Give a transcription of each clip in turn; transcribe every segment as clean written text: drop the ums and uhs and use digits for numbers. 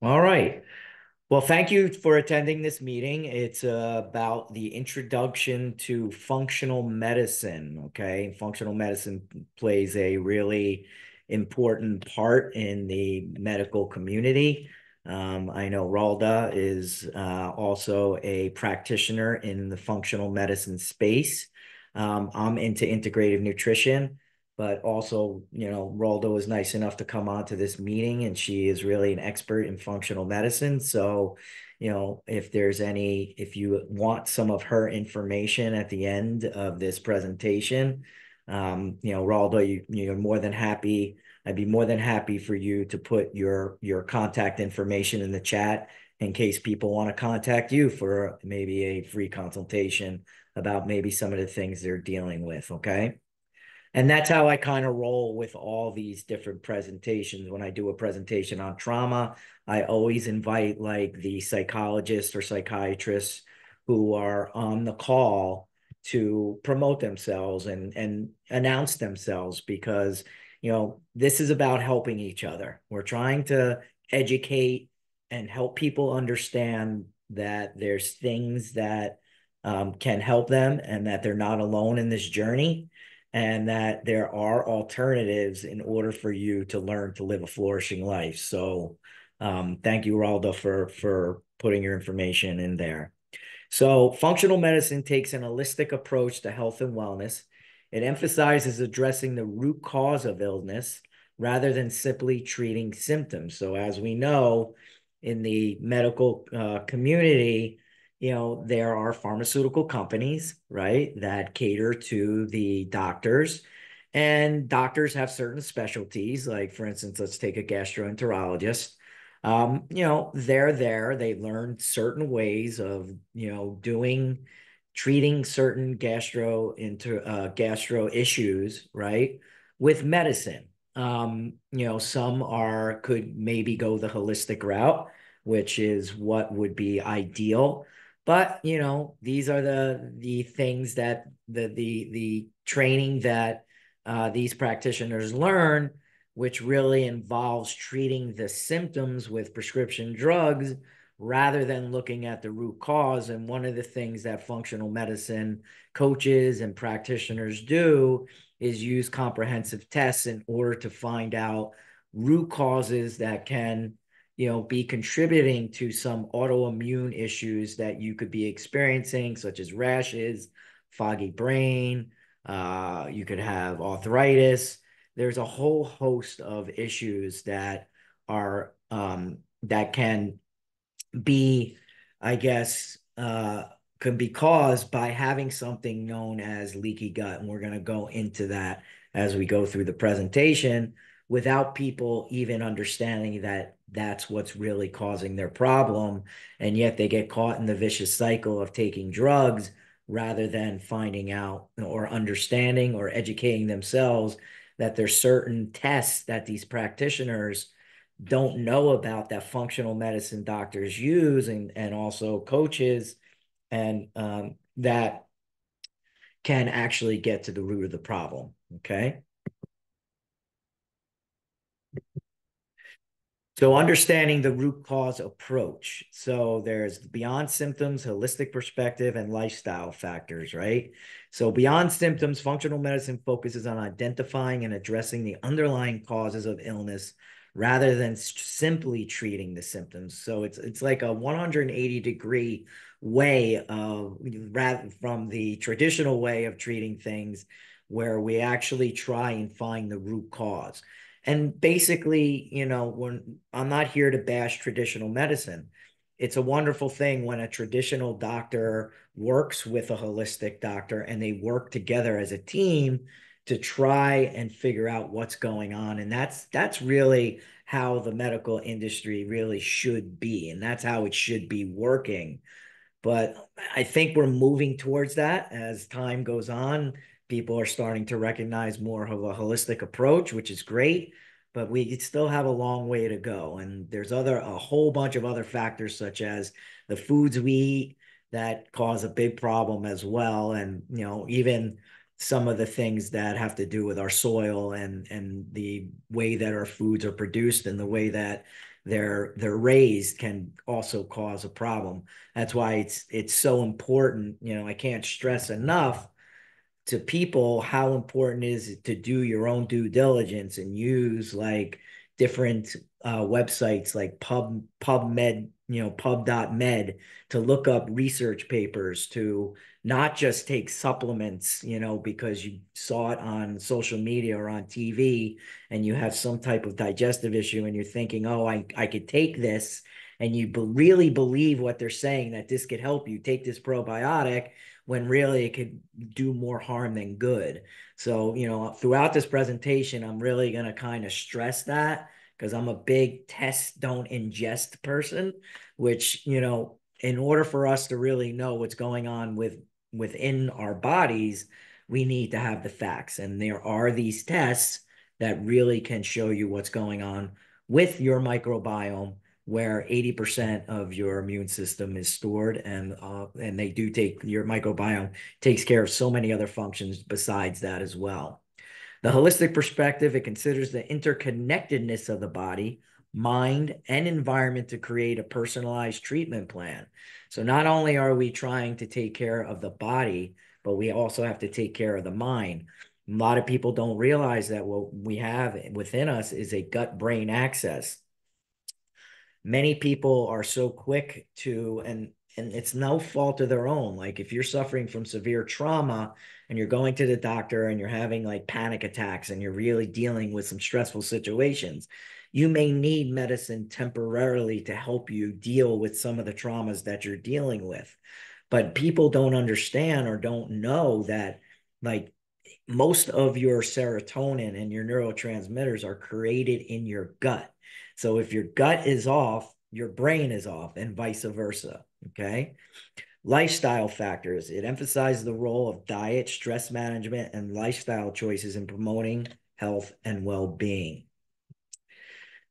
All right. Well, thank you for attending this meeting. It's about the introduction to functional medicine. Okay. Functional medicine plays a really important part in the medical community. I know Ralda is also a practitioner in the functional medicine space. I'm into integrative nutrition. But also, Raldo was nice enough to come on to this meeting, and she is really an expert in functional medicine. So, if you want some of her information at the end of this presentation, Raldo, you're more than happy. I'd be more than happy for you to put your contact information in the chat in case people want to contact you for maybe a free consultation about maybe some of the things they're dealing with. Okay. And that's how I kind of roll with all these different presentations. When I do a presentation on trauma, I always invite like the psychologists or psychiatrists who are on the call to promote themselves and announce themselves because, this is about helping each other. We're trying to educate and help people understand that there's things that can help them and that they're not alone in this journey and that there are alternatives in order for you to learn to live a flourishing life. So thank you, Ralda, for putting your information in there. So functional medicine takes an holistic approach to health and wellness. It emphasizes addressing the root cause of illness rather than simply treating symptoms. So as we know, in the medical community, there are pharmaceutical companies, right, that cater to the doctors. And doctors have certain specialties, like, for instance, let's take a gastroenterologist. They're there, they learn certain ways of, treating certain gastro issues, right, with medicine. Some could maybe go the holistic route, which is what would be ideal. But these are the things that the training that these practitioners learn, which really involves treating the symptoms with prescription drugs rather than looking at the root cause. And one of the things that functional medicine coaches and practitioners do is use comprehensive tests in order to find out root causes that can be contributing to some autoimmune issues that you could be experiencing, such as rashes, foggy brain. You could have arthritis. There's a whole host of issues that are that can be, I guess, can be caused by having something known as leaky gut. And we're going to go into that as we go through the presentation without people even understanding that that's what's really causing their problem. And yet they get caught in the vicious cycle of taking drugs rather than finding out or understanding or educating themselves that there's certain tests that these practitioners don't know about that functional medicine doctors use and also coaches and that can actually get to the root of the problem. Okay. So understanding the root cause approach. So there's beyond symptoms, holistic perspective, and lifestyle factors, right? So beyond symptoms, functional medicine focuses on identifying and addressing the underlying causes of illness rather than simply treating the symptoms. So it's like a 180-degree way of rather from the traditional way of treating things where we actually try and find the root cause. And basically, when I'm not here to bash traditional medicine. It's a wonderful thing when a traditional doctor works with a holistic doctor and they work together as a team to try and figure out what's going on. And that's really how the medical industry really should be. And that's how it should be working. But I think we're moving towards that as time goes on. People are starting to recognize more of a holistic approach, which is great, but we still have a long way to go. And there's a whole bunch of other factors, such as the foods we eat that cause a big problem as well. And, even some of the things that have to do with our soil and the way that our foods are produced and the way that they're raised can also cause a problem. That's why it's so important. I can't stress enough to people how important it is to do your own due diligence and use like different websites like PubMed, pub.med, to look up research papers, to not just take supplements, because you saw it on social media or on TV and you have some type of digestive issue and you're thinking, oh, I could take this, and you really believe what they're saying, that this could help you take this probiotic, when really it could do more harm than good. So, throughout this presentation, I'm really going to kind of stress that, because I'm a big test, don't ingest person, which, in order for us to really know what's going on within our bodies, we need to have the facts. And there are these tests that really can show you what's going on with your microbiome, where 80% of your immune system is stored, and they do take your microbiome takes care of so many other functions besides that as well. The holistic perspective, it considers the interconnectedness of the body, mind, and environment to create a personalized treatment plan. So not only are we trying to take care of the body, but we also have to take care of the mind. A lot of people don't realize that what we have within us is a gut-brain axis. Many people are so quick to, and it's no fault of their own. Like if you're suffering from severe trauma and you're going to the doctor and you're having like panic attacks and you're really dealing with some stressful situations, you may need medicine temporarily to help you deal with some of the traumas that you're dealing with. But people don't understand or don't know that, like, most of your serotonin and your neurotransmitters are created in your gut. So if your gut is off, your brain is off, and vice versa. Okay. Lifestyle factors. It emphasizes the role of diet, stress management, and lifestyle choices in promoting health and well-being.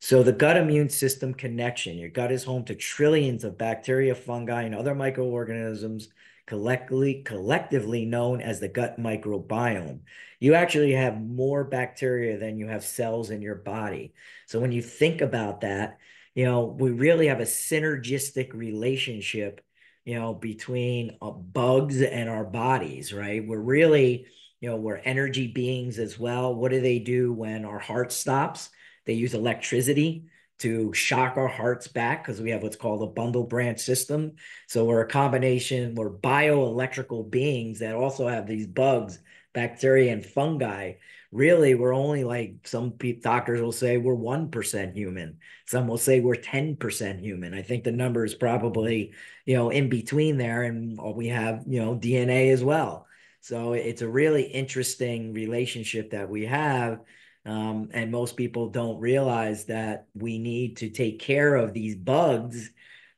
So the gut immune system connection. Your gut is home to trillions of bacteria, fungi, and other microorganisms, collectively known as the gut microbiome. You actually have more bacteria than you have cells in your body. So when you think about that, we really have a synergistic relationship, between bugs and our bodies, right? We're really, we're energy beings as well. What do they do when our heart stops? They use electricity to shock our hearts back, because we have what's called a bundle branch system. So we're bioelectrical beings that also have these bugs, bacteria, and fungi. Really, we're only, like, some doctors will say we're 1% human. Some will say we're 10% human. I think the number is probably, in between there. And we have, DNA as well. So it's a really interesting relationship that we have. And most people don't realize that we need to take care of these bugs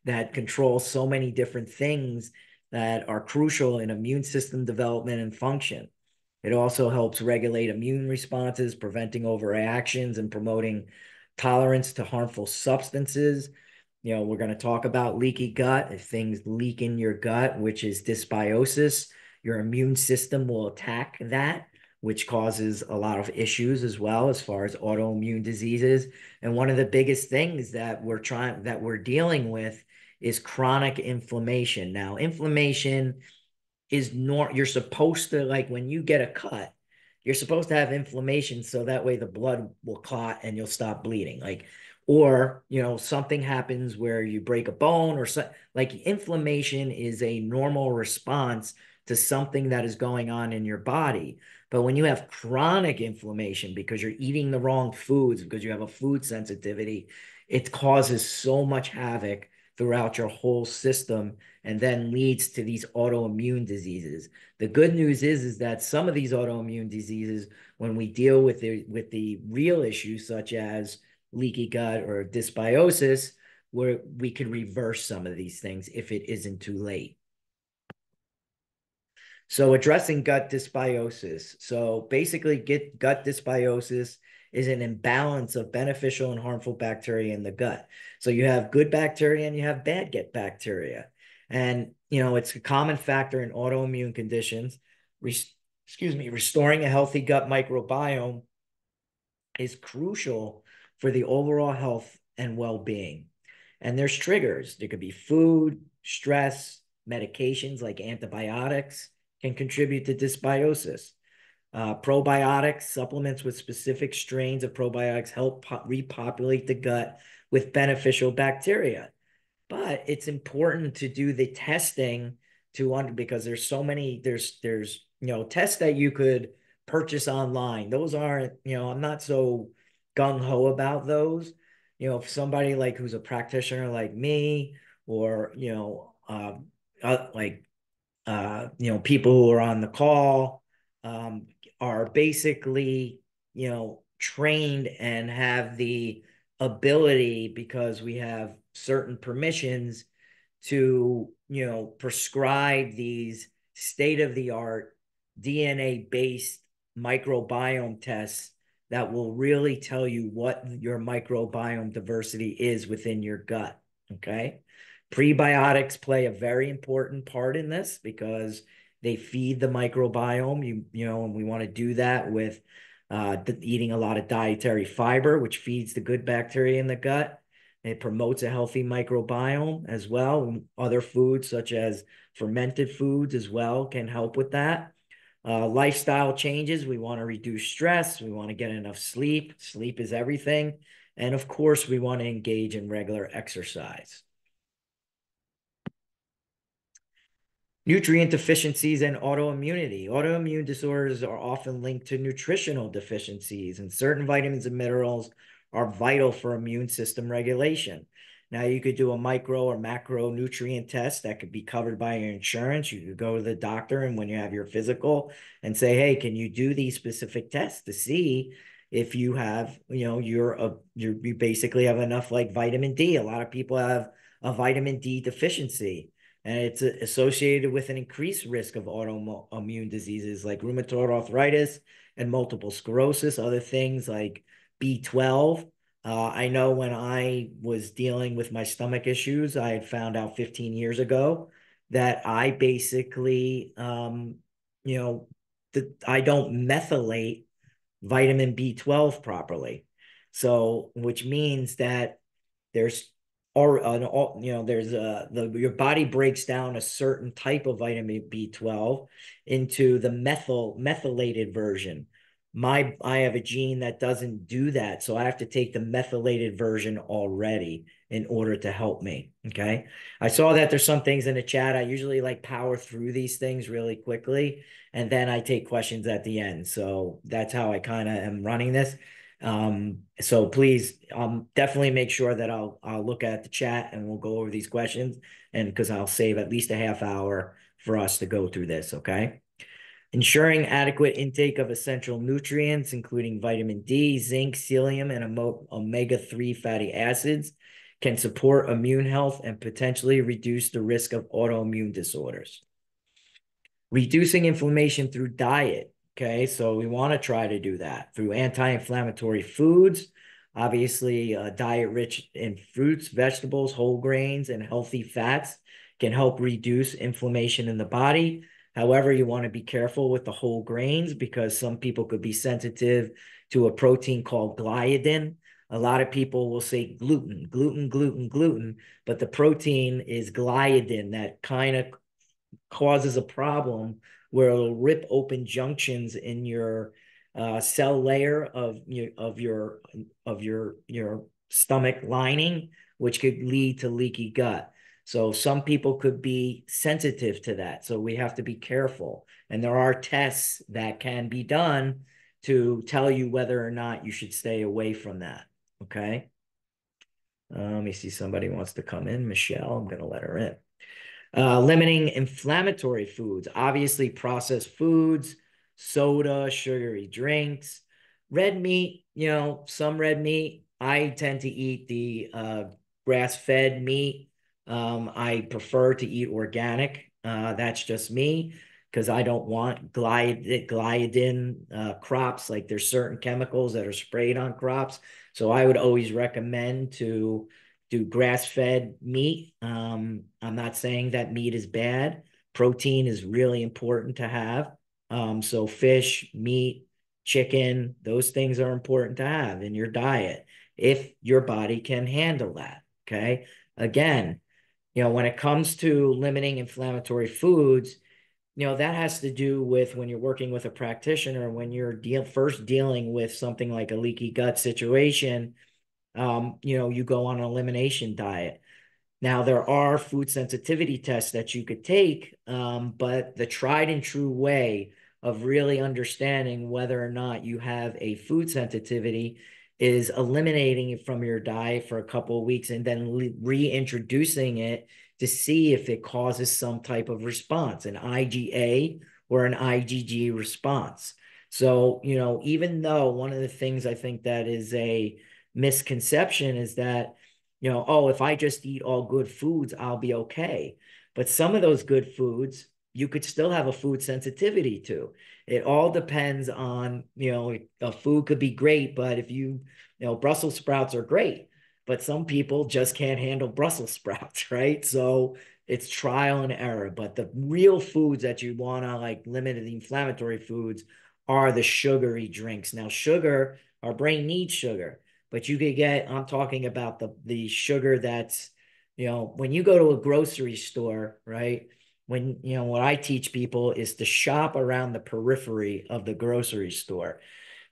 that control so many different things that are crucial in immune system development and function. It also helps regulate immune responses, preventing overreactions and promoting tolerance to harmful substances. We're going to talk about leaky gut. If things leak in your gut, which is dysbiosis, your immune system will attack that, which causes a lot of issues as well as far as autoimmune diseases. And one of the biggest things that we're dealing with is chronic inflammation. Now, inflammation is you're supposed to, like, when you get a cut, you're supposed to have inflammation so that way the blood will clot and you'll stop bleeding. Like, or, something happens where you break a bone or so, like, inflammation is a normal response to something that is going on in your body. But when you have chronic inflammation because you're eating the wrong foods, because you have a food sensitivity, it causes so much havoc throughout your whole system and then leads to these autoimmune diseases. The good news is that some of these autoimmune diseases, when we deal with the real issues such as leaky gut or dysbiosis, where we can reverse some of these things if it isn't too late. So addressing gut dysbiosis. So basically, gut dysbiosis is an imbalance of beneficial and harmful bacteria in the gut. So you have good bacteria and you have bad gut bacteria. And, it's a common factor in autoimmune conditions, excuse me, restoring a healthy gut microbiome is crucial for the overall health and well-being. And there's triggers. There could be food, stress, medications like antibiotics can contribute to dysbiosis. Probiotics, supplements with specific strains of probiotics help repopulate the gut with beneficial bacteria. But it's important to do the testing because there's so many, there's tests that you could purchase online. Those aren't, I'm not so gung-ho about those. If somebody like who's a practitioner like me, or like people who are on the call, um, are basically, trained and have the ability, because we have certain permissions to, prescribe these state-of-the-art DNA-based microbiome tests that will really tell you what your microbiome diversity is within your gut. Okay. Prebiotics play a very important part in this because they feed the microbiome. And we want to do that with eating a lot of dietary fiber, which feeds the good bacteria in the gut. It promotes a healthy microbiome as well. Other foods, such as fermented foods as well, can help with that. Lifestyle changes. We want to reduce stress. We want to get enough sleep. Sleep is everything. And of course, we want to engage in regular exercise. Nutrient deficiencies and autoimmunity. Autoimmune disorders are often linked to nutritional deficiencies, and certain vitamins and minerals are vital for immune system regulation. Now, you could do a micro or macronutrient test that could be covered by your insurance. You could go to the doctor, and when you have your physical, and say, hey, can you do these specific tests to see if you have, you basically have enough like vitamin D. A lot of people have a vitamin D deficiency, and it's associated with an increased risk of autoimmune diseases like rheumatoid arthritis and multiple sclerosis, other things like B12. I know when I was dealing with my stomach issues, I had found out 15 years ago that I basically, that I don't methylate vitamin B12 properly. So, which means that there's there's your body breaks down a certain type of vitamin B12 into the methylated version. I have a gene that doesn't do that, so I have to take the methylated version already in order to help me. Okay. I saw that there's some things in the chat. I usually like power through these things really quickly, and then I take questions at the end. So that's how I kind of am running this. So please, definitely make sure that I'll look at the chat and we'll go over these questions, and because I'll save at least a half hour for us to go through this. Okay. Ensuring adequate intake of essential nutrients, including vitamin D, zinc, selenium, and omega-3 fatty acids, can support immune health and potentially reduce the risk of autoimmune disorders. Reducing inflammation through diet. Okay, so we want to try to do that through anti-inflammatory foods. Obviously, a diet rich in fruits, vegetables, whole grains, and healthy fats can help reduce inflammation in the body. However, you want to be careful with the whole grains because some people could be sensitive to a protein called gliadin. A lot of people will say gluten, gluten, gluten, gluten, but the protein is gliadin that kind of causes a problem where it'll rip open junctions in your cell layer of your stomach lining, which could lead to leaky gut. So some people could be sensitive to that. So we have to be careful. And there are tests that can be done to tell you whether or not you should stay away from that. Okay. Let me see. Somebody wants to come in. Michelle, I'm going to let her in. Limiting inflammatory foods, obviously processed foods, soda, sugary drinks, red meat, some red meat. I tend to eat the grass-fed meat. I prefer to eat organic. That's just me because I don't want gliadin crops. Like there's certain chemicals that are sprayed on crops. So I would always recommend to do grass-fed meat. I'm not saying that meat is bad. Protein is really important to have. So fish, meat, chicken, those things are important to have in your diet if your body can handle that. Okay. Again, when it comes to limiting inflammatory foods, that has to do with when you're working with a practitioner, when you're first dealing with something like a leaky gut situation, you go on an elimination diet. Now, there are food sensitivity tests that you could take, but the tried and true way of really understanding whether or not you have a food sensitivity is eliminating it from your diet for a couple of weeks and then reintroducing it to see if it causes some type of response, an IgA or an IgG response. So, even though one of the things I think that is a misconception is that oh, if I just eat all good foods, I'll be okay. But some of those good foods, you could still have a food sensitivity to. It all depends on, a food could be great, but if Brussels sprouts are great, but some people just can't handle Brussels sprouts, right? So it's trial and error. But the real foods that you want to like limit the inflammatory foods are the sugary drinks. Now, sugar, our brain needs sugar. But you could I'm talking about the sugar that's, when you go to a grocery store, right? What I teach people is to shop around the periphery of the grocery store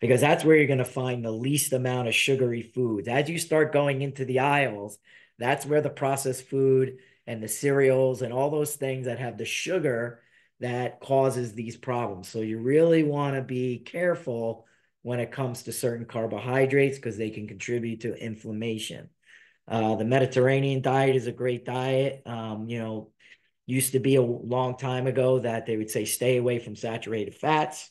because that's where you're going to find the least amount of sugary foods. As you start going into the aisles, that's where the processed food and the cereals and all those things that have the sugar that causes these problems. So you really want to be careful when it comes to certain carbohydrates because they can contribute to inflammation. The Mediterranean diet is a great diet. Used to be a long time ago that they would say stay away from saturated fats,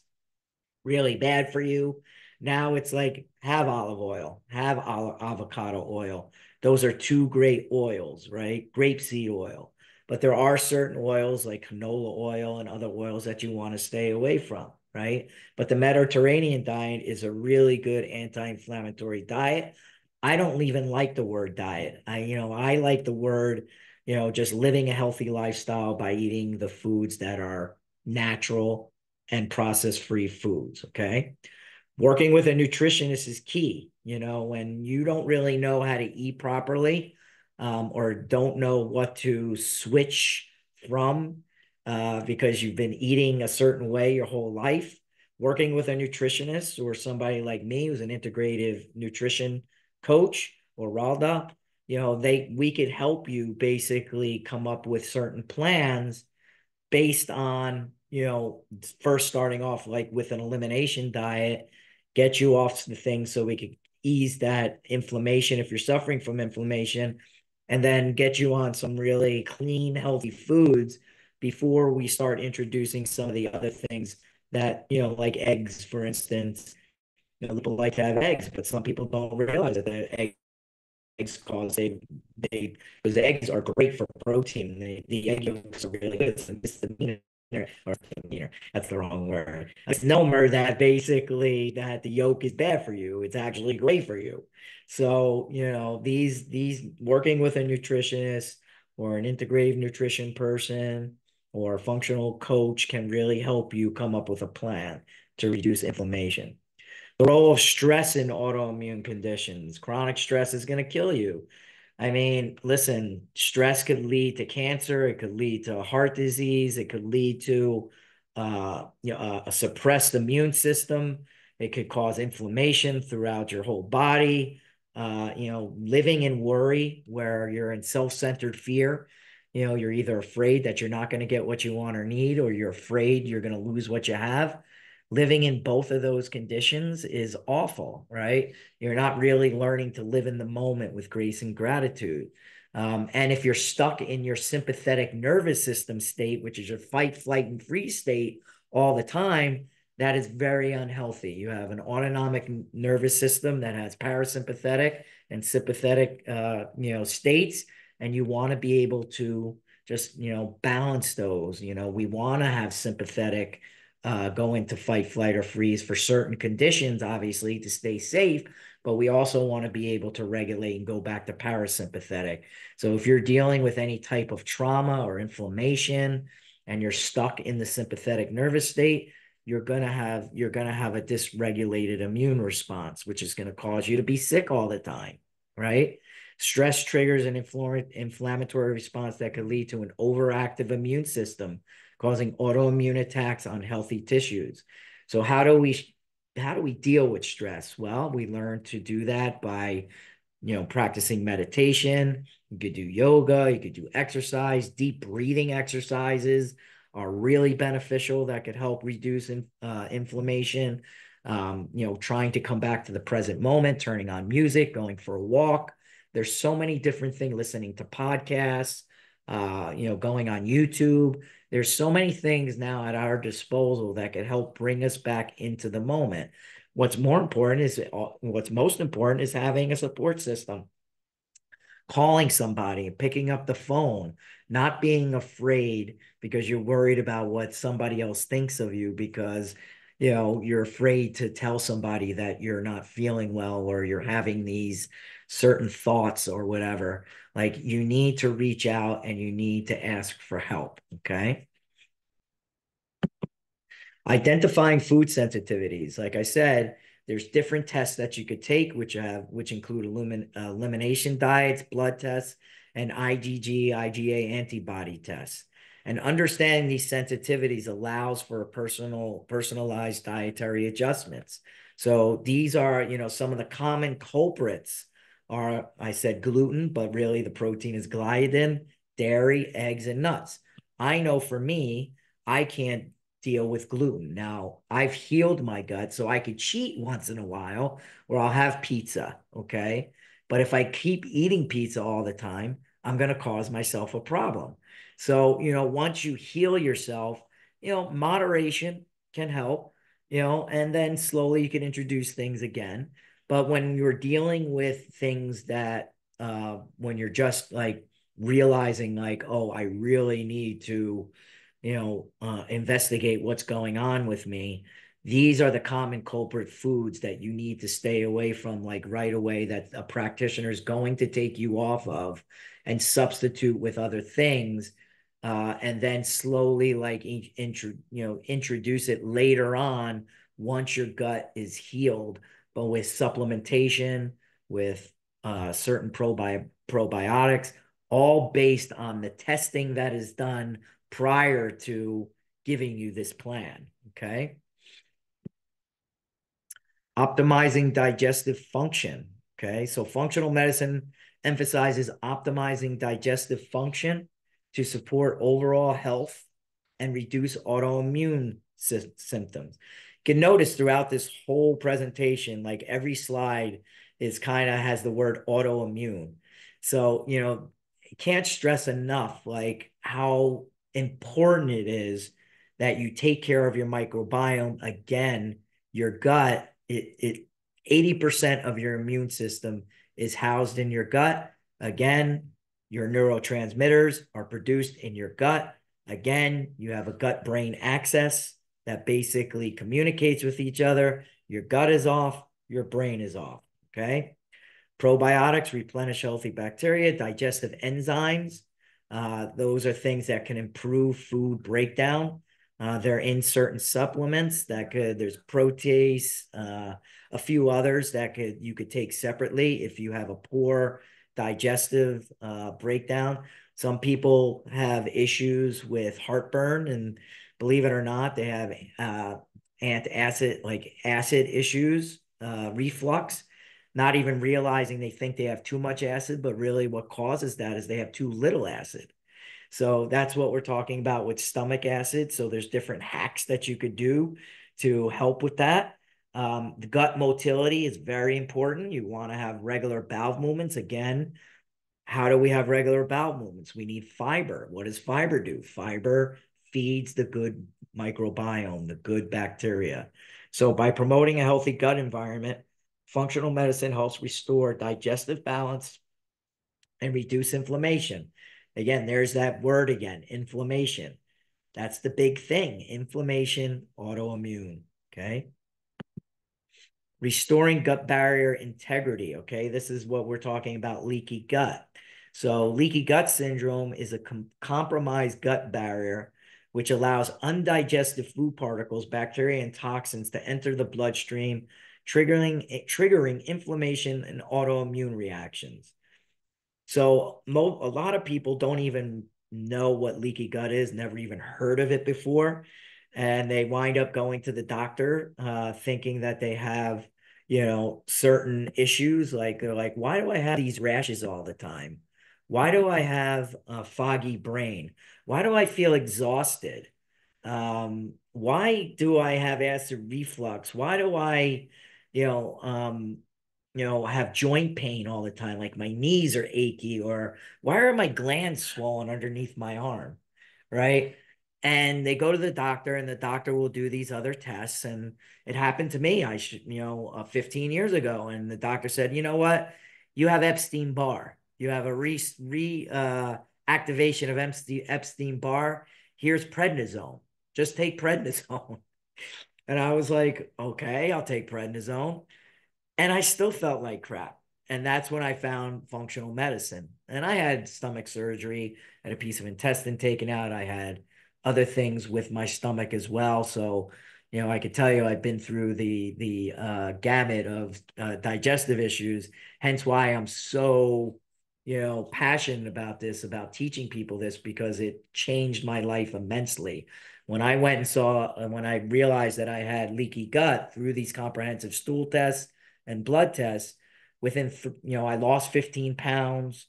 really bad for you. Now it's like have olive oil, have avocado oil. Those are two great oils, right? Grapeseed oil. But there are certain oils like canola oil and other oils that you want to stay away from, right? But the Mediterranean diet is a really good anti-inflammatory diet. I don't even like the word diet. I like the word, just living a healthy lifestyle by eating the foods that are natural and process-free foods, okay? Working with a nutritionist is key. When you don't really know how to eat properly, or don't know what to switch from because you've been eating a certain way your whole life, working with a nutritionist or somebody like me who's an integrative nutrition coach or RALDA, we could help you basically come up with certain plans based on, first starting off like with an elimination diet, get you off the things so we could ease that inflammation if you're suffering from inflammation, and then get you on some really clean, healthy foods before we start introducing some of the other things that, like eggs, for instance. People like to have eggs, but some people don't realize that eggs cause they because eggs are great for protein. The egg yolks are really good. It's a misdemeanor or misdemeanor. That's the wrong word. A misnomer that basically that the yolk is bad for you. It's actually great for you. So, these working with a nutritionist or an integrative nutrition person or a functional coach can really help you come up with a plan to reduce inflammation. The role of stress in autoimmune conditions. Chronic stress is going to kill you. I mean, listen, stress could lead to cancer. It could lead to heart disease. It could lead to a suppressed immune system. It could cause inflammation throughout your whole body. Living in worry where you're in self-centered fear. You're either afraid that you're not going to get what you want or need, or you're afraid you're going to lose what you have. Living in both of those conditions is awful, right? You're not really learning to live in the moment with grace and gratitude. And if you're stuck in your sympathetic nervous system state, which is your fight, flight, and freeze state all the time, that is very unhealthy. You have an autonomic nervous system that has parasympathetic and sympathetic, states, and you want to be able to just, balance those. We want to have sympathetic go into fight, flight, or freeze for certain conditions, obviously, to stay safe. But we also want to be able to regulate and go back to parasympathetic. So if you're dealing with any type of trauma or inflammation and you're stuck in the sympathetic nervous state, you're gonna have a dysregulated immune response, which is gonna cause you to be sick all the time, right? Stress triggers an inflammatory response that could lead to an overactive immune system, causing autoimmune attacks on healthy tissues. So how do we deal with stress? Well, we learn to do that by practicing meditation. You could do yoga, you could do exercise. Deep breathing exercises are really beneficial that could help reduce inflammation. Trying to come back to the present moment, turning on music, going for a walk. There's so many different things, listening to podcasts, going on YouTube. There's so many things now at our disposal that could help bring us back into the moment. What's most important is having a support system, calling somebody, picking up the phone, not being afraid because you're worried about what somebody else thinks of you because you're afraid to tell somebody that you're not feeling well or you're having these certain thoughts or whatever. Like, you need to reach out and you need to ask for help, okay? Identifying food sensitivities. Like I said, there's different tests that you could take, which include elimination diets, blood tests, and IgG, IgA antibody tests. And understanding these sensitivities allows for personalized dietary adjustments. So these are, some of the common culprits are, I said gluten, but really the protein is gliadin, dairy, eggs, and nuts. I know for me, I can't deal with gluten. Now, I've healed my gut, so I could cheat once in a while, or I'll have pizza, okay? But if I keep eating pizza all the time, I'm going to cause myself a problem. So, once you heal yourself, moderation can help, and then slowly you can introduce things again. But when you're dealing with things that, when you're just like realizing, like, oh, I really need to investigate what's going on with me. These are the common culprit foods that you need to stay away from, like right away, that a practitioner is going to take you off of and substitute with other things. And then slowly, like, introduce it later on once your gut is healed, but with supplementation, with certain probiotics, all based on the testing that is done prior to giving you this plan, okay? Optimizing digestive function, okay? So functional medicine emphasizes optimizing digestive function to support overall health and reduce autoimmune symptoms. You can notice throughout this whole presentation, like every slide is kind of has the word autoimmune. So, can't stress enough like how important it is that you take care of your microbiome. Again, your gut, 80% of your immune system is housed in your gut. Again, your neurotransmitters are produced in your gut. Again, you have a gut-brain axis that basically communicates with each other. Your gut is off, your brain is off, okay? Probiotics replenish healthy bacteria, digestive enzymes. Those are things that can improve food breakdown. They're in certain supplements there's protease, a few others that you could take separately if you have a poor digestive breakdown. Some people have issues with heartburn, and believe it or not, they have antacid, like acid issues, reflux, not even realizing they think they have too much acid, but really what causes that is they have too little acid. So that's what we're talking about with stomach acid. So there's different hacks that you could do to help with that. The gut motility is very important. You want to have regular bowel movements. Again, how do we have regular bowel movements? We need fiber. What does fiber do? Fiber feeds the good microbiome, the good bacteria. So by promoting a healthy gut environment, functional medicine helps restore digestive balance and reduce inflammation. Again, there's that word again, inflammation. That's the big thing, inflammation, autoimmune, okay? Restoring gut barrier integrity, okay? This is what we're talking about, leaky gut. So leaky gut syndrome is a compromised gut barrier, which allows undigested food particles, bacteria, and toxins to enter the bloodstream, triggering inflammation and autoimmune reactions. So a lot of people don't even know what leaky gut is, never even heard of it before. And they wind up going to the doctor thinking that they have, certain issues. Like they're like, why do I have these rashes all the time? Why do I have a foggy brain? Why do I feel exhausted? Why do I have acid reflux? Why do I, you know, um, have joint pain all the time? Like my knees are achy, or why are my glands swollen underneath my arm? Right. And they go to the doctor, and the doctor will do these other tests. And it happened to me, 15 years ago. And the doctor said, you know what? You have Epstein-Barr. You have a activation of Epstein-Barr. Here's prednisone. Just take prednisone. And I was like, okay, I'll take prednisone. And I still felt like crap. And that's when I found functional medicine. And I had stomach surgery, had a piece of intestine taken out. I had other things with my stomach as well. So, I could tell you I've been through the gamut of digestive issues. Hence why I'm so, passionate about this, about teaching people this, because it changed my life immensely. When I went and when I realized that I had leaky gut through these comprehensive stool tests and blood tests, I lost 15 pounds.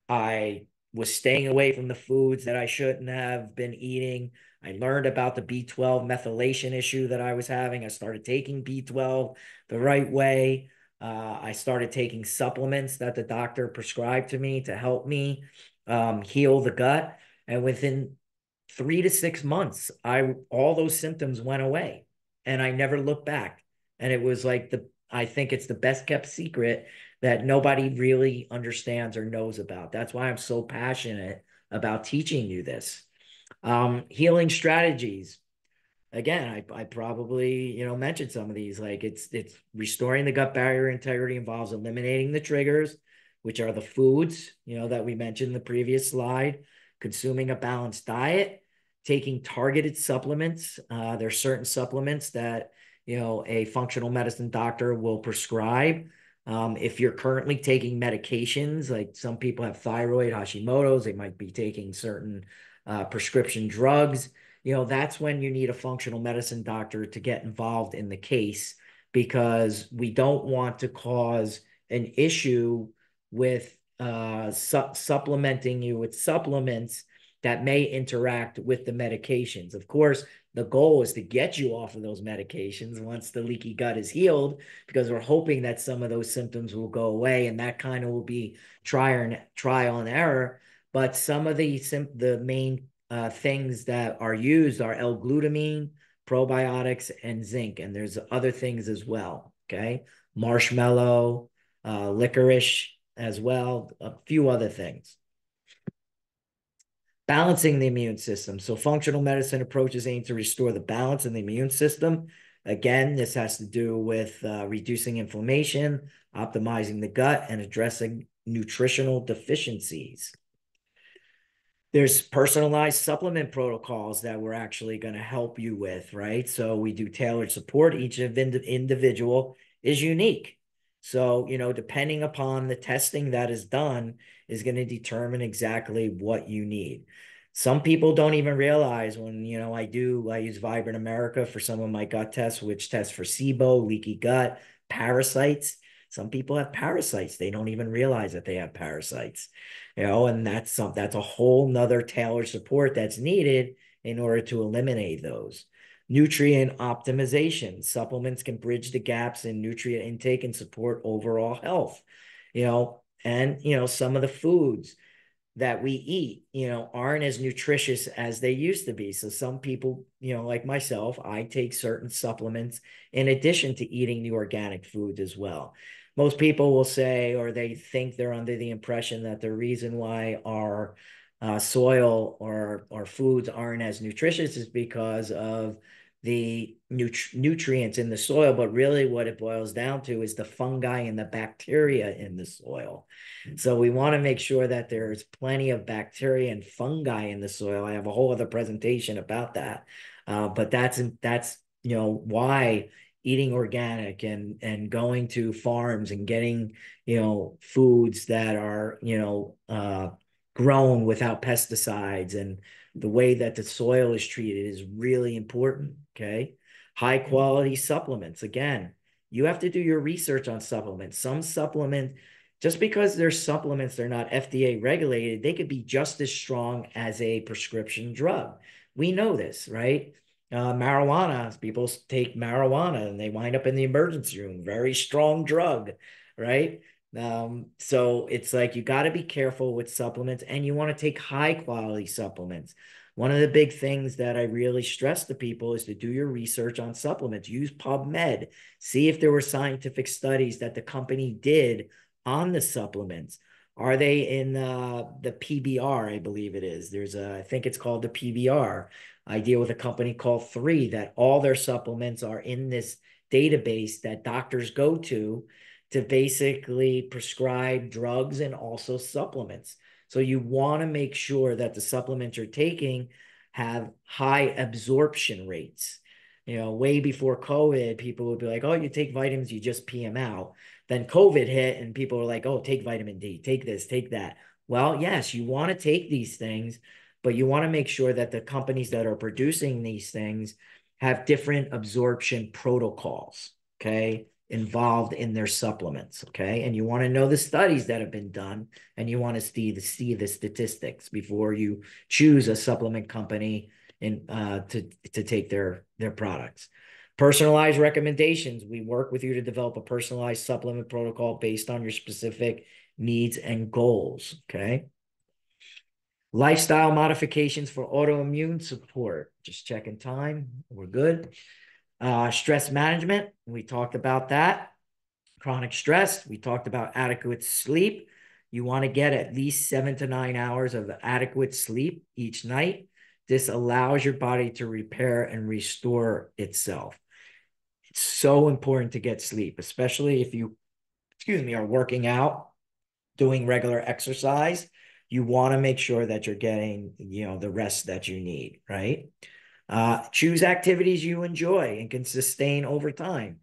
I was staying away from the foods that I shouldn't have been eating. I learned about the B12 methylation issue that I was having. I started taking B12 the right way. I started taking supplements that the doctor prescribed to me to help me heal the gut. And within 3 to 6 months, all those symptoms went away, and I never looked back. And it was like I think it's the best kept secret that nobody really understands or knows about. That's why I'm so passionate about teaching you this. Healing strategies. Again, I probably, mentioned some of these. Like it's restoring the gut barrier integrity involves eliminating the triggers, which are the foods, that we mentioned in the previous slide, consuming a balanced diet, taking targeted supplements. There's certain supplements that, a functional medicine doctor will prescribe. If you're currently taking medications, like some people have thyroid, Hashimoto's, they might be taking certain prescription drugs. That's when you need a functional medicine doctor to get involved in the case, because we don't want to cause an issue with supplementing you with supplements that may interact with the medications. Of course, the goal is to get you off of those medications once the leaky gut is healed, because we're hoping that some of those symptoms will go away, and that kind of will be trial and error. But some of the main things that are used are L-glutamine, probiotics, and zinc. And there's other things as well, okay? Marshmallow, licorice as well, a few other things. Balancing the immune system. So functional medicine approaches aim to restore the balance in the immune system. Again, this has to do with reducing inflammation, optimizing the gut, and addressing nutritional deficiencies. There's personalized supplement protocols that we're actually going to help you with, right? So we do tailored support. Each individual is unique. So, depending upon the testing that is done is going to determine exactly what you need. Some people don't even realize when, I use Vibrant America for some of my gut tests, which tests for SIBO, leaky gut, parasites. Some people have parasites. They don't even realize that they have parasites, and that's a whole nother tailored support that's needed in order to eliminate those. Nutrient optimization. Supplements can bridge the gaps in nutrient intake and support overall health. And some of the foods that we eat, aren't as nutritious as they used to be. So some people, like myself, I take certain supplements in addition to eating the organic foods as well. Most people will say, or they think they're under the impression that the reason why our soil or foods aren't as nutritious is because of the nutrients in the soil, but really what it boils down to is the fungi and the bacteria in the soil. So we want to make sure that there's plenty of bacteria and fungi in the soil. I have a whole other presentation about that. But that's why eating organic and going to farms and getting foods that are grown without pesticides, and the way that the soil is treated is really important. Okay. High quality supplements. Again, you have to do your research on supplements. Some supplements, just because they're supplements, they're not FDA regulated, they could be just as strong as a prescription drug. We know this, right? Marijuana, people take marijuana and they wind up in the emergency room. Very strong drug, right? So it's like you got to be careful with supplements, and you want to take high quality supplements. One of the big things that I really stress to people is to do your research on supplements. Use PubMed. See if there were scientific studies that the company did on the supplements. Are they in the PBR? I believe it is. I think it's called the PBR. I deal with a company called 3 that all their supplements are in this database that doctors go to basically prescribe drugs and also supplements. So you want to make sure that the supplements you're taking have high absorption rates. Way before COVID, people would be like, oh, you take vitamins, you just pee them out. Then COVID hit and people were like, oh, take vitamin D, take this, take that. Well, yes, you want to take these things, but you want to make sure that the companies that are producing these things have different absorption protocols, okay, involved in their supplements, okay? And you want to know the studies that have been done, and you want to see the statistics before you choose a supplement company to take their products. Personalized recommendations. We work with you to develop a personalized supplement protocol based on your specific needs and goals, okay? Lifestyle modifications for autoimmune support. Just checking time. We're good. Stress management. We talked about that. Chronic stress. We talked about adequate sleep. You want to get at least 7 to 9 hours of adequate sleep each night. This allows your body to repair and restore itself. It's so important to get sleep, especially if you, are working out, doing regular exercise. You want to make sure that you're getting, the rest that you need, right? Choose activities you enjoy and can sustain over time.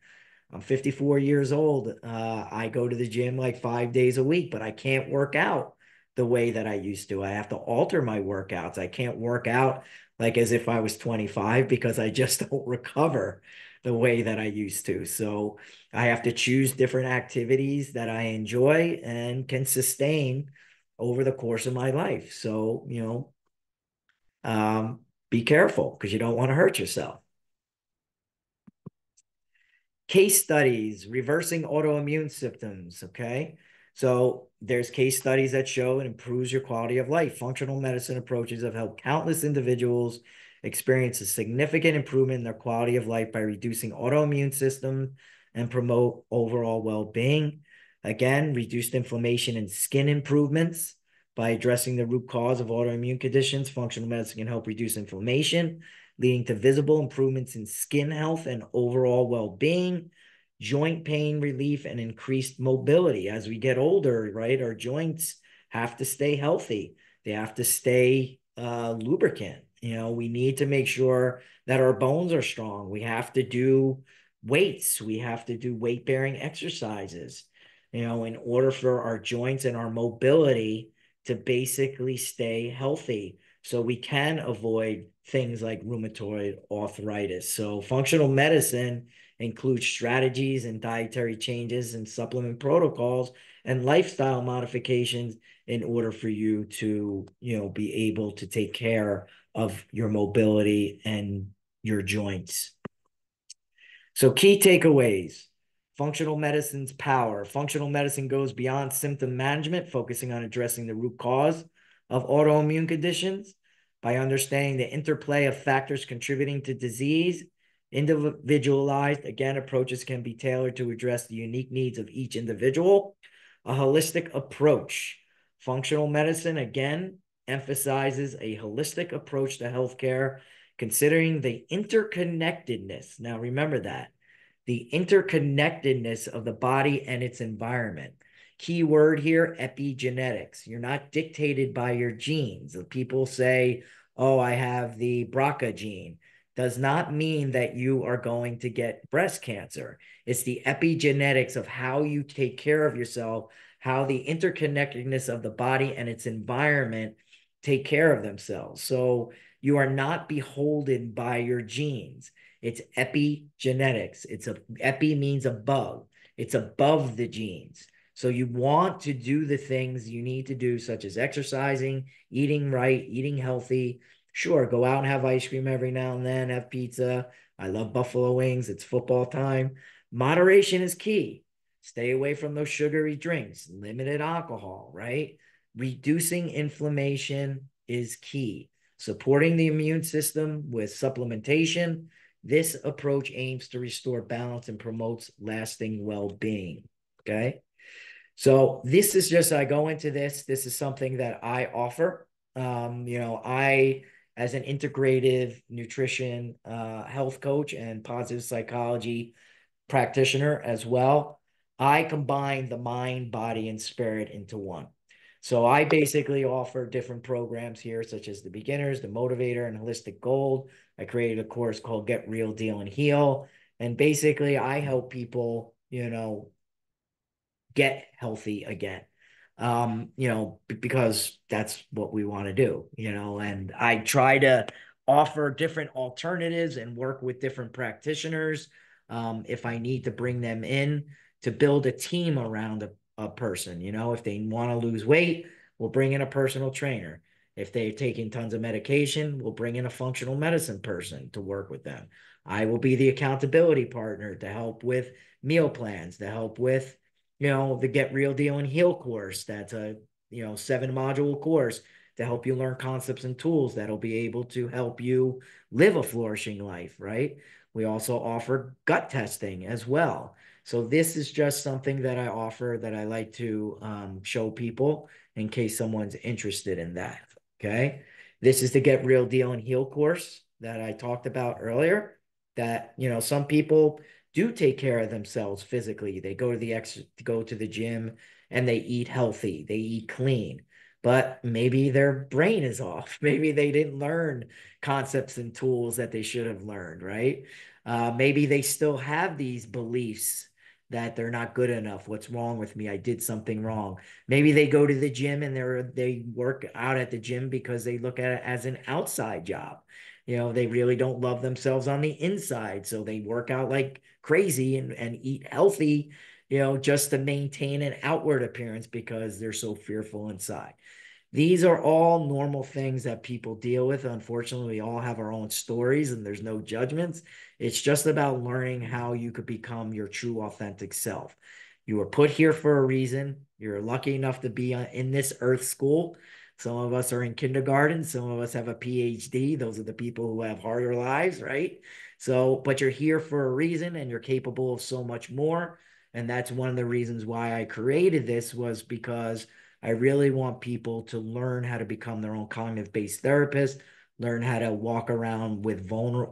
I'm 54 years old. I go to the gym like 5 days a week, but I can't work out the way that I used to. I have to alter my workouts. I can't work out like as if I was 25 because I just don't recover the way that I used to. So I have to choose different activities that I enjoy and can sustain over the course of my life. So, be careful because you don't want to hurt yourself. Case studies, reversing autoimmune symptoms, okay? So there's case studies that show it improves your quality of life. Functional medicine approaches have helped countless individuals experience a significant improvement in their quality of life by reducing autoimmune system and promote overall well-being. Again, reduced inflammation and skin improvements. By addressing the root cause of autoimmune conditions, functional medicine can help reduce inflammation, leading to visible improvements in skin health and overall well-being, joint pain relief, and increased mobility. As we get older, right, our joints have to stay healthy. They have to stay lubricant. We need to make sure that our bones are strong. We have to do weights. We have to do weight-bearing exercises, in order for our joints and our mobility to basically stay healthy, so we can avoid things like rheumatoid arthritis. So functional medicine includes strategies and dietary changes and supplement protocols and lifestyle modifications in order for you to, be able to take care of your mobility and your joints. So key takeaways. Functional medicine's power. Functional medicine goes beyond symptom management, focusing on addressing the root cause of autoimmune conditions. By understanding the interplay of factors contributing to disease, individualized, again, approaches can be tailored to address the unique needs of each individual. A holistic approach. Functional medicine, again, emphasizes a holistic approach to healthcare, considering the interconnectedness. Now, remember that the interconnectedness of the body and its environment. Key word here, epigenetics. You're not dictated by your genes. People say, oh, I have the BRCA gene. Does not mean that you are going to get breast cancer. It's the epigenetics of how you take care of yourself, how the interconnectedness of the body and its environment take care of themselves. So you are not beholden by your genes. It's epigenetics. Epi means above. It's above the genes. So you want to do the things you need to do, such as exercising, eating right, eating healthy. Sure, go out and have ice cream every now and then, have pizza. I love buffalo wings. It's football time. Moderation is key. Stay away from those sugary drinks, limited alcohol, right? Reducing inflammation is key. Supporting the immune system with supplementation. This approach aims to restore balance and promotes lasting well-being. Okay. So this is just, I go into this. This is something that I offer. I, as an integrative nutrition, health coach and positive psychology practitioner as well, I combine the mind, body, and spirit into one. So I basically offer different programs here, such as the beginners, the motivator, and holistic gold. I created a course called Get Real Deal and Heal. And basically I help people, get healthy again. Because that's what we want to do, and I try to offer different alternatives and work with different practitioners. If I need to bring them in to build a team around a person, if they want to lose weight, we'll bring in a personal trainer. If they're taking tons of medication, we'll bring in a functional medicine person to work with them. I will be the accountability partner to help with meal plans, to help with the Get Real Deal and Heal course. That's a 7-module course to help you learn concepts and tools that'll be able to help you live a flourishing life, right? We also offer gut testing as well. So this is just something that I offer that I like to show people in case someone's interested in that, okay? This is the Get Real Deal and Heal course that I talked about earlier, that, some people do take care of themselves physically. They go to the gym and they eat healthy. They eat clean. But maybe their brain is off. Maybe they didn't learn concepts and tools that they should have learned, right? Maybe they still have these beliefs that they're not good enough. What's wrong with me? I did something wrong. Maybe they go to the gym and they work out at the gym because they look at it as an outside job. They really don't love themselves on the inside. So they work out like crazy and eat healthy, just to maintain an outward appearance because they're so fearful inside. These are all normal things that people deal with. Unfortunately, we all have our own stories and there's no judgments. It's just about learning how you could become your true, authentic self. You were put here for a reason. You're lucky enough to be in this earth school. Some of us are in kindergarten. Some of us have a PhD. Those are the people who have harder lives, right? So, but you're here for a reason and you're capable of so much more. And that's one of the reasons why I created this, was because I really want people to learn how to become their own cognitive-based therapist, learn how to walk around with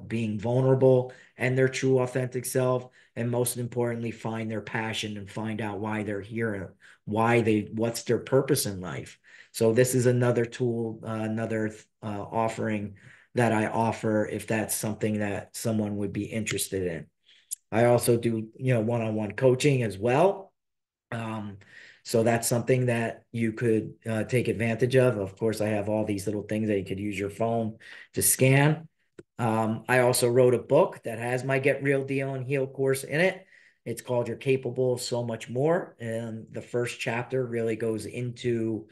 being vulnerable and their true authentic self, and most importantly, find their passion and find out why they're here, what's their purpose in life. So this is another tool, another offering that I offer if that's something that someone would be interested in. I also do, one-on-one coaching as well. So that's something that you could take advantage of. Of course, I have all these little things that you could use your phone to scan. I also wrote a book that has my Get Real Deal and Heal course in it. It's called You're Capable of So Much More. And the first chapter really goes into,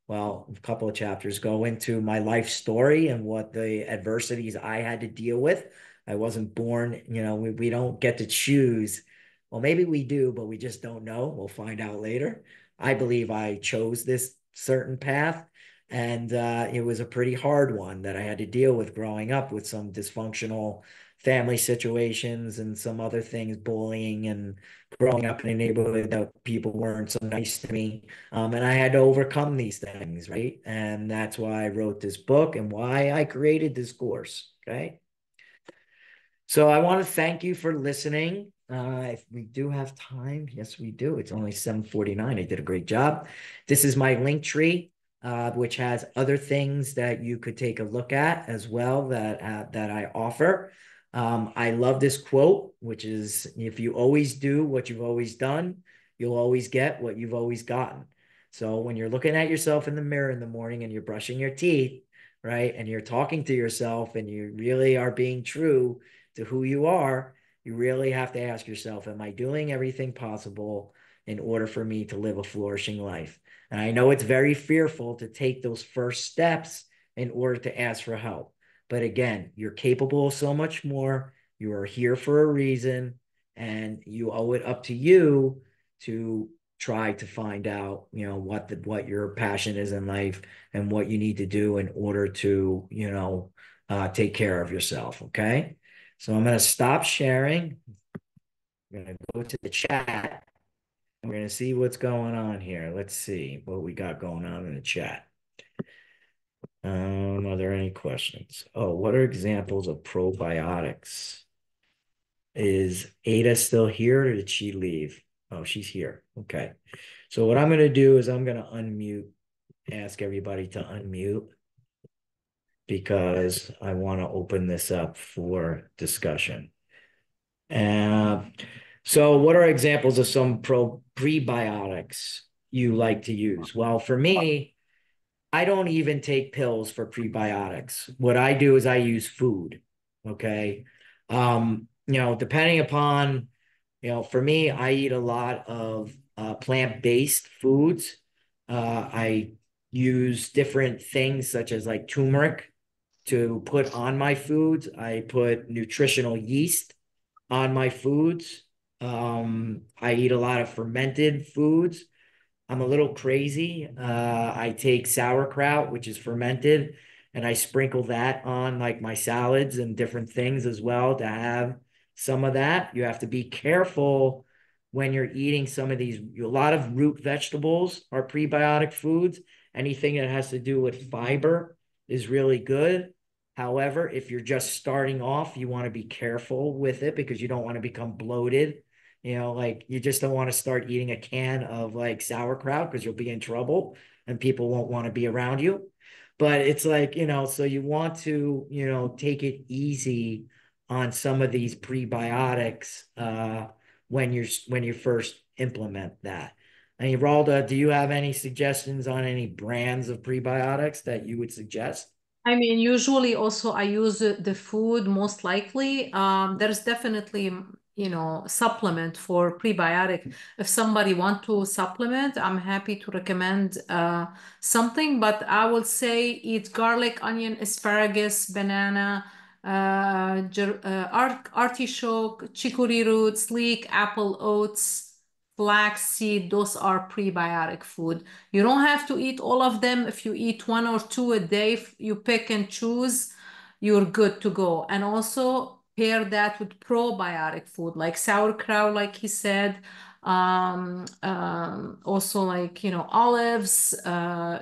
well, a couple of chapters go into my life story and what the adversities I had to deal with. I wasn't born, we don't get to choose. Well, maybe we do, but we just don't know. We'll find out later. I believe I chose this certain path, and it was a pretty hard one that I had to deal with growing up with some dysfunctional family situations and some other things, bullying and growing up in a neighborhood that people weren't so nice to me. And I had to overcome these things, right? And that's why I wrote this book and why I created this course. Okay. So I want to thank you for listening. If we do have time, yes, we do. It's only 7:49. I did a great job. This is my link tree, which has other things that you could take a look at as well that I offer. I love this quote, which is, if you always do what you've always done, you'll always get what you've always gotten. So when you're looking at yourself in the mirror in the morning and you're brushing your teeth, right, and you're talking to yourself and you really are being true to who you are, you really have to ask yourself, am I doing everything possible in order for me to live a flourishing life? And I know it's very fearful to take those first steps in order to ask for help. But again, you're capable of so much more. You are here for a reason, and you owe it up to you to try to find out, what your passion is in life and what you need to do in order to, take care of yourself. Okay. So I'm going to stop sharing. I'm going to go to the chat. I'm going to see what's going on here. Let's see what we got going on in the chat. Are there any questions? Oh, what are examples of probiotics? Is Ada still here or did she leave? Oh, she's here. Okay. So what I'm going to do is I'm going to unmute, ask everybody to unmute because I want to open this up for discussion. So what are examples of some prebiotics you like to use? Well, for me, I don't even take pills for prebiotics. What I do is I use food. Okay. Depending upon, for me, I eat a lot of plant-based foods. I use different things such as like turmeric to put on my foods. I put nutritional yeast on my foods. I eat a lot of fermented foods. I'm a little crazy. I take sauerkraut, which is fermented, and I sprinkle that on like my salads and different things as well to have some of that. You have to be careful when you're eating some of these. A lot of root vegetables are prebiotic foods. Anything that has to do with fiber is really good. However, if you're just starting off, you want to be careful with it because you don't want to become bloated. Like you just don't want to start eating a can of like sauerkraut because you'll be in trouble and people won't want to be around you. But it's like, so you want to, take it easy on some of these prebiotics when you first implement that. And Ralda, do you have any suggestions on any brands of prebiotics that you would suggest? I mean, usually also I use the food most likely. There's definitely, supplement for prebiotic. If somebody want to supplement, I'm happy to recommend something, but I will say eat garlic, onion, asparagus, banana, artichoke, chicory roots, leek, apple, oats, flaxseed. Those are prebiotic food. You don't have to eat all of them. If you eat one or two a day, if you pick and choose, you're good to go. And also pair that with probiotic food like sauerkraut, like he said. Also like, olives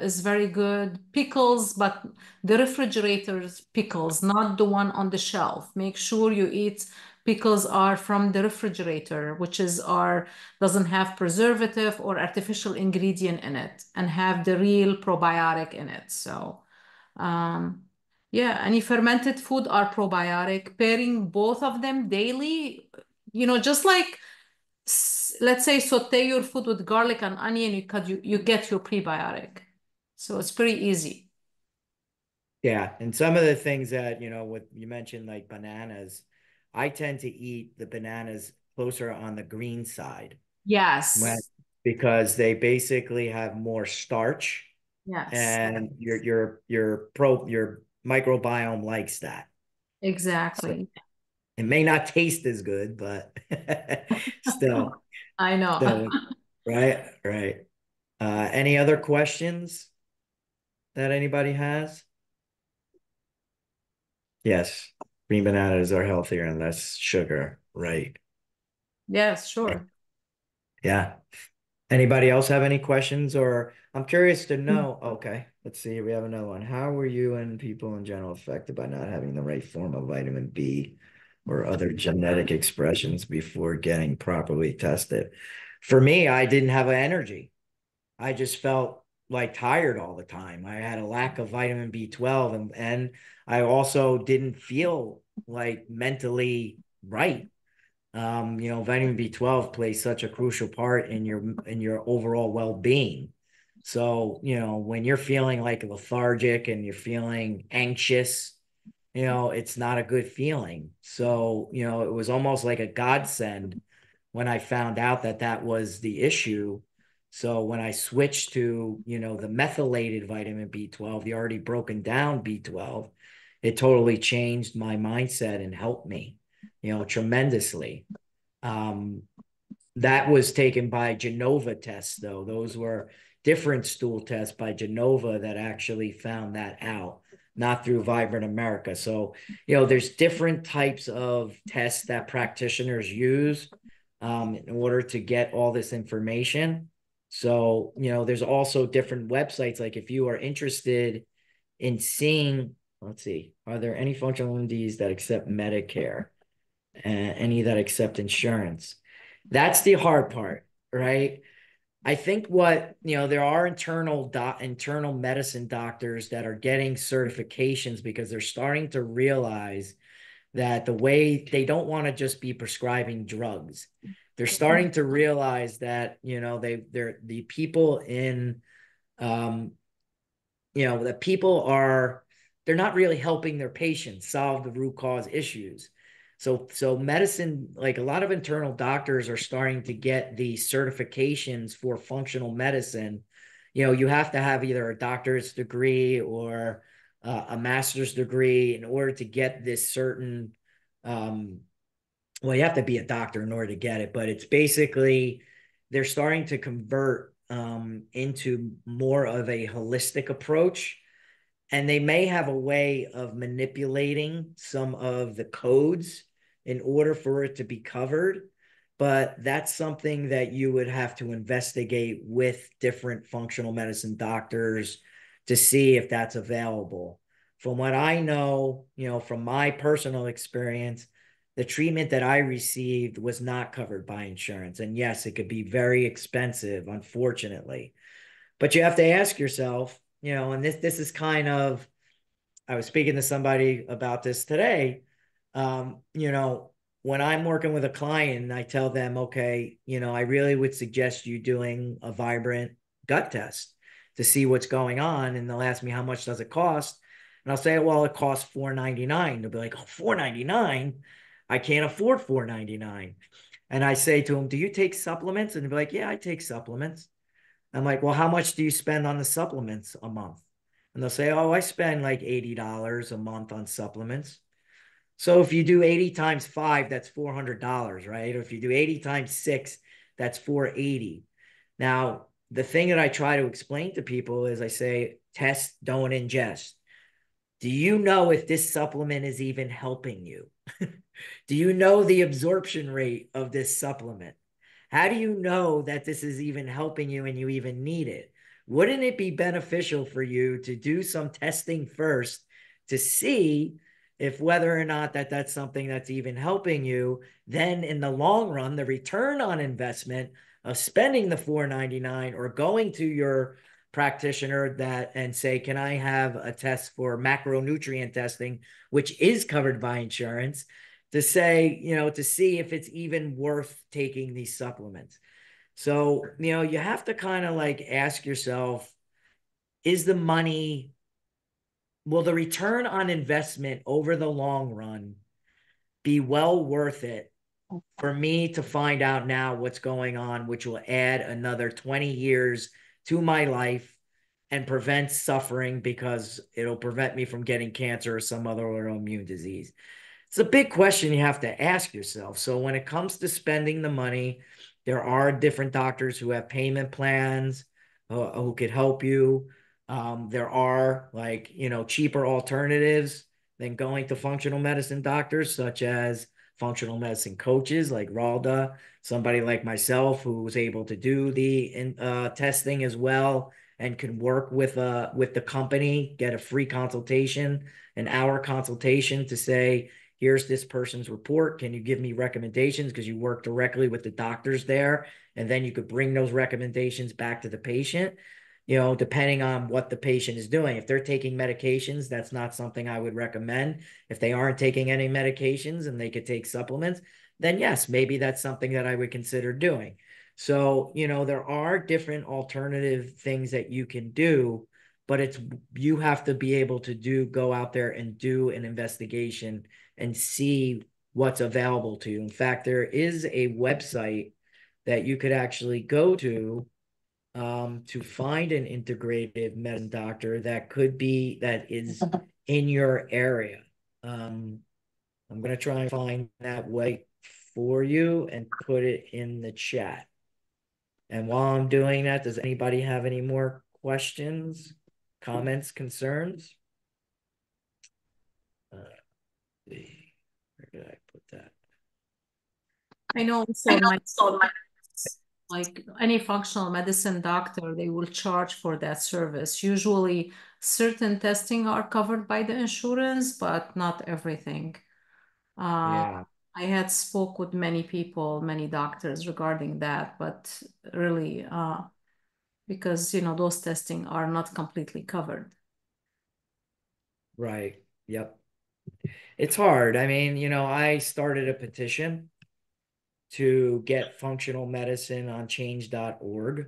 is very good. Pickles, but the refrigerator's pickles, not the one on the shelf. Make sure you eat pickles are from the refrigerator, which is our doesn't have preservative or artificial ingredient in it and have the real probiotic in it. So, um, yeah, any fermented food are probiotic. Pairing both of them daily, just like let's say saute your food with garlic and onion, you get your prebiotic. So it's pretty easy. Yeah, and some of the things that, what you mentioned, like bananas, I tend to eat the bananas closer on the green side when Yes. because they basically have more starch Yes. and your microbiome likes that. So Exactly. it may not taste as good, but still, I know. still, right, right. Any other questions that anybody has? Yes. Green bananas are healthier and less sugar, right? Yes, sure. Yeah. Anybody else have any questions? Or I'm curious to know. Okay, let's see. We have another one. How were you and people in general affected by not having the right form of vitamin B or other genetic expressions before getting properly tested? For me, I didn't have energy. I just felt like tired all the time. I had a lack of vitamin B12, and I also didn't feel like mentally right. Vitamin B12 plays such a crucial part in your overall well-being. So, when you're feeling like lethargic and you're feeling anxious, it's not a good feeling. So, it was almost like a godsend when I found out that that was the issue. So when I switched to, the methylated vitamin B12, the already broken down B12, it totally changed my mindset and helped me, tremendously. Um, that was taken by Genova tests, though. Those were different stool tests by Genova that actually found that out, not through Vibrant America. So, there's different types of tests that practitioners use in order to get all this information. So, there's also different websites. Like if you are interested in seeing, let's see, are there any functional MDs that accept Medicare and any that accept insurance? That's the hard part, right? I think there are internal medicine doctors that are getting certifications because they're starting to realize that the way they don't want to just be prescribing drugs. They're starting to realize that, they're the people in um, that people are they're not really helping their patients solve the root cause issues. So medicine, like a lot of internal doctors are starting to get the certifications for functional medicine. You have to have either a doctor's degree or a master's degree in order to get this certain um, well, you have to be a doctor in order to get it, but it's basically they're starting to convert into more of a holistic approach, and they may have a way of manipulating some of the codes in order for it to be covered. But that's something that you would have to investigate with different functional medicine doctors to see if that's available. From what I know, from my personal experience, the treatment that I received was not covered by insurance. And yes, it could be very expensive, unfortunately. But you have to ask yourself, and this is kind of, I was speaking to somebody about this today. When I'm working with a client and I tell them, okay, I really would suggest you doing a Vibrant gut test to see what's going on. And they'll ask me, how much does it cost? And I'll say, well, it costs $4.99. They'll be like, oh, $4.99? I can't afford $4.99. And I say to them, do you take supplements? And they'll be like, yeah, I take supplements. I'm like, well, how much do you spend on the supplements a month? And they'll say, oh, I spend like $80 a month on supplements. So if you do 80 times five, that's $400, right? Or if you do 80 times six, that's 480. Now, the thing that I try to explain to people is I say, test, don't ingest. Do you know if this supplement is even helping you? Do you know the absorption rate of this supplement? How do you know that this is even helping you and you even need it? Wouldn't it be beneficial for you to do some testing first to see if whether or not that's something that's even helping you? Then in the long run, the return on investment of spending the $4.99 or going to your practitioner that and say, can I have a test for macronutrient testing, which is covered by insurance, to say, to see if it's even worth taking these supplements. So, you have to kind of like ask yourself, is the money, will the return on investment over the long run be well worth it for me to find out now what's going on, which will add another 20 years to my life and prevent suffering because it'll prevent me from getting cancer or some other autoimmune disease? It's a big question you have to ask yourself. So when it comes to spending the money, there are different doctors who have payment plans who could help you. There are cheaper alternatives than going to functional medicine doctors, such as functional medicine coaches like Ralda, somebody like myself who was able to do the testing as well and can work with the company, get a free consultation, an hour consultation to say, here's this person's report. Can you give me recommendations? Because you work directly with the doctors there. And then you could bring those recommendations back to the patient, depending on what the patient is doing. If they're taking medications, that's not something I would recommend. If they aren't taking any medications and they could take supplements, then yes, maybe that's something that I would consider doing. So, there are different alternative things that you can do, but you have to be able to go out there and do an investigation and see what's available to you. In fact, there is a website that you could actually go to find an integrative medicine doctor that is in your area. I'm going to try and find that way for you and put it in the chat. And while I'm doing that, does anybody have any more questions, comments, concerns? Where did I put that? I know also my like any functional medicine doctor, they will charge for that service. Usually certain testing are covered by the insurance, but not everything. Uh, Yeah, I had spoke with many people, many doctors regarding that, but really, because those testing are not completely covered. right. Yep. It's hard. I mean, I started a petition to get functional medicine on change.org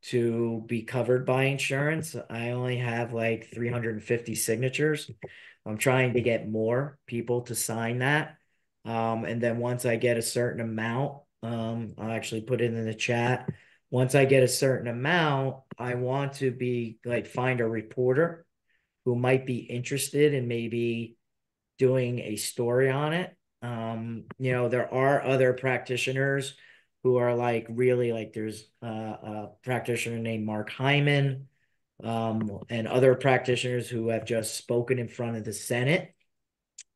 to be covered by insurance. I only have like 350 signatures. I'm trying to get more people to sign that. And then once I get a certain amount, I'll actually put it in the chat. Once I get a certain amount, I want to be like find a reporter who might be interested in maybe doing a story on it. There are other practitioners who are like really like there's a practitioner named Mark Hyman, and other practitioners who have just spoken in front of the Senate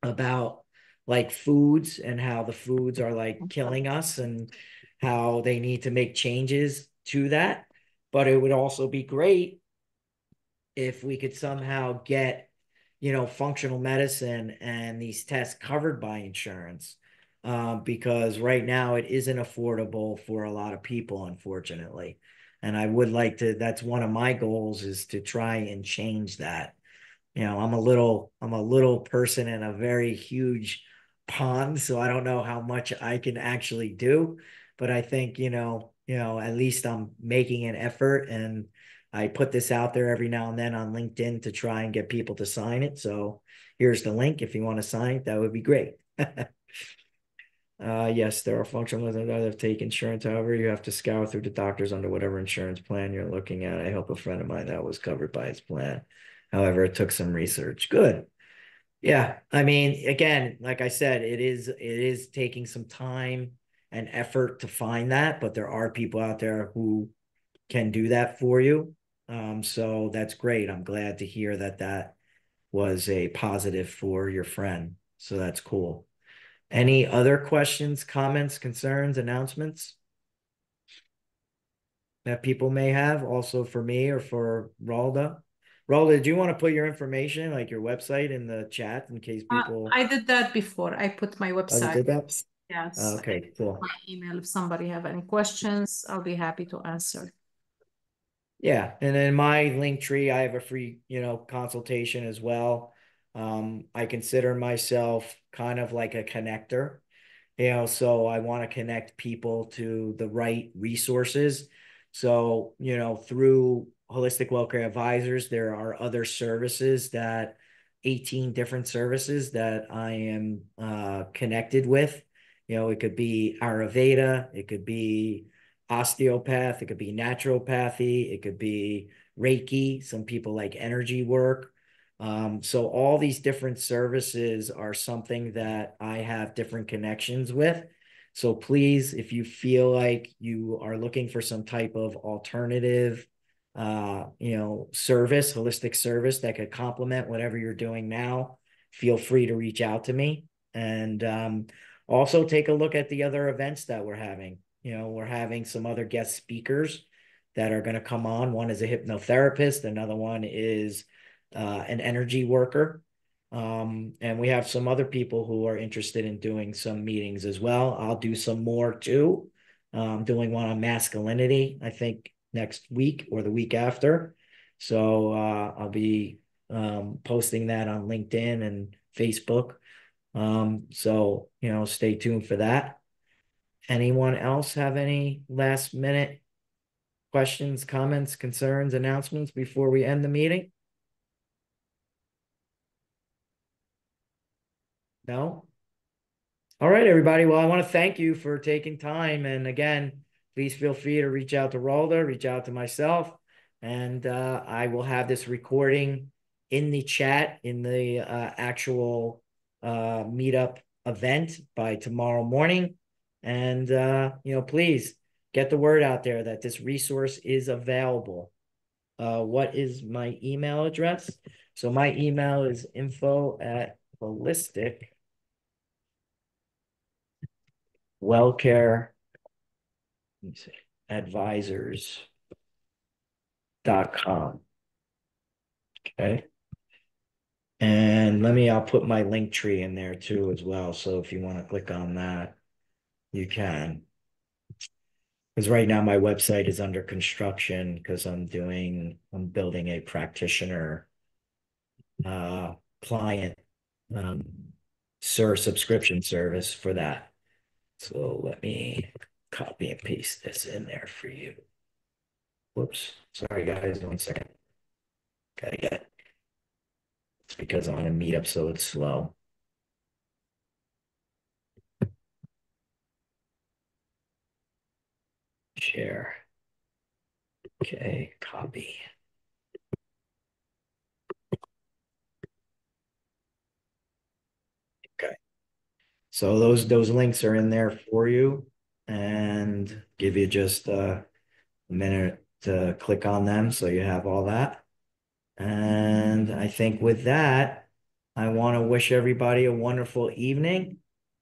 about like foods and how the foods are like killing us and how they need to make changes to that. But it would also be great if we could somehow get, functional medicine and these tests covered by insurance. Because right now it isn't affordable for a lot of people, unfortunately. And I would like to, that's one of my goals is to try and change that. I'm a little person in a very huge pond, so I don't know how much I can actually do, but I think, at least I'm making an effort, and I put this out there every now and then on LinkedIn to try and get people to sign it. So here's the link. If you want to sign it, that would be great. Yes, there are functional medicine that take insurance. However, you have to scour through the doctors under whatever insurance plan you're looking at. I help a friend of mine that was covered by his plan. However, it took some research. Good. Yeah. I mean, again, like I said, it is taking some time and effort to find that, but there are people out there who can do that for you. So that's great. I'm glad to hear that that was a positive for your friend. So that's cool. Any other questions, comments, concerns, announcements that people may have also for me or for Ralda? Ralda, do you want to put your information, like your website in the chat in case people, I did that before. I put my oh, you website. did that? Yes, I Okay, put cool. my email. If somebody have any questions, I'll be happy to answer. Yeah, and then my link tree, I have a free, consultation as well. I consider myself kind of like a connector, so I want to connect people to the right resources. So, through Holistic Wellcare Advisors, there are other services 18 different services that I am connected with. It could be Ayurveda, it could be osteopath, it could be naturopathy, it could be Reiki. Some people like energy work. So all these different services are something that I have different connections with. So please, if you feel like you are looking for some type of alternative, service, holistic service that could complement whatever you're doing now, feel free to reach out to me. And also take a look at the other events that we're having. We're having some other guest speakers that are going to come on. One is a hypnotherapist, another one is an energy worker. And we have some other people who are interested in doing some meetings as well. I'll do some more too. Doing one on masculinity, I think next week or the week after. So I'll be posting that on LinkedIn and Facebook. So, stay tuned for that. Anyone else have any last minute questions, comments, concerns, announcements before we end the meeting? No? All right, everybody. Well, I want to thank you for taking time. And again, please feel free to reach out to Ralda, reach out to myself, and I will have this recording in the chat in the actual meetup event by tomorrow morning. And please get the word out there that this resource is available. What is my email address? So my email is info@holistic wellcare advisors.com. Okay. And I'll put my link tree in there too as well. So if you want to click on that, you can. Because right now my website is under construction because I'm building a practitioner client subscription service for that. So let me copy and paste this in there for you. Whoops. Sorry, guys. 1 second. Gotta get it. It's because I'm on a meetup, so it's slow. Share. Okay, copy. Okay. So those links are in there for you and give you just a minute to click on them so you have all that. And I think with that, I want to wish everybody a wonderful evening.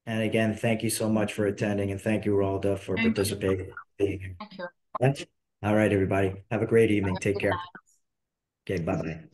And again, thank you so much for attending, and thank you, Ralda, for Thank you. participating. Thank you. All right, everybody. Have a great evening. Take care. Okay, bye-bye.